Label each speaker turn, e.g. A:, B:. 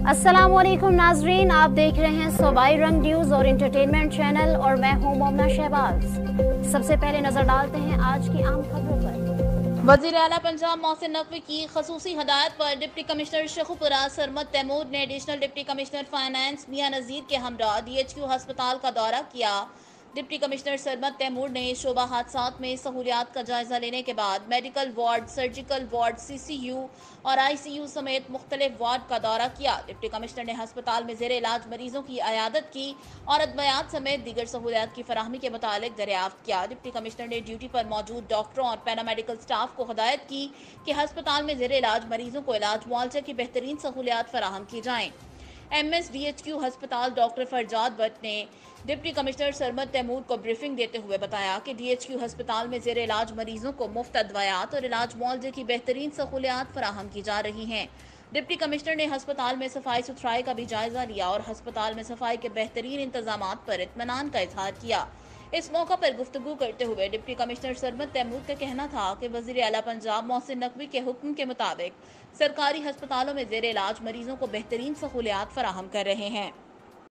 A: अस्सलामुअलैकुम नाजरीन, आप देख रहे हैं सूबाई रंग न्यूज़ और इंटरटेनमेंट चैनल और मैं हूं मोमना शहबाज। सबसे पहले नजर डालते हैं आज की आम खबरों पर।
B: वज़ीर आला पंजाब मोहसिन नकवी की खसूसी हदायत पर डिप्टी कमिश्नर शेखुपुरा सरमद तैमूर ने एडिशनल डिप्टी कमिश्नर फाइनेंस मियां नज़ीर के हमरा DHQ हस्पताल का दौरा किया। डिप्टी कमिश्नर सरमद तैमूर ने शोबा हादसात में सहूलियात का जायजा लेने के बाद medical ward, surgical ward, CCU और ICU समेत मुख्तलिफ वार्ड का दौरा किया। डिप्टी कमिश्नर ने हस्पताल में ज़ेरे इलाज मरीजों की अयादत की और अदवियात समेत दीगर सहूलियात की फराहमी के मुतालिक दरियाफ्त किया। डिप्टी कमिश्नर ने ड्यूटी पर मौजूद डॉक्टरों और पैरामेडिकल स्टाफ को हिदायत की कि हस्पताल में ज़ेरे इलाज मरीजों को इलाज मुआवजे की बेहतरीन सहूलियात फराहम की जाएँ। MS DHQ हस्पताल डॉक्टर फरजाद भट्ट ने डिप्टी कमिश्नर सरमद तैमूर को ब्रीफिंग देते हुए बताया कि DHQ हस्पताल में ज़ेरे इलाज मरीजों को मुफ्त अदवियात और इलाज मुआवजे की बेहतरीन सहूलियात फराहम की जा रही हैं। डिप्टी कमिश्नर ने हस्पताल में सफाई सुथराई का भी जायजा लिया और हस्पताल में सफाई के बेहतरीन इंतजामात पर इत्मीनान का इजहार किया। इस मौका पर गुफ्तगू करते हुए डिप्टी कमिश्नर सरमद तैमूर का कहना था कि वज़ीर आला पंजाब मोहसिन नकवी के हुक्म के मुताबिक सरकारी हस्पतालों में ज़ेरे इलाज मरीजों को बेहतरीन सहूलियात फराहम कर रहे हैं।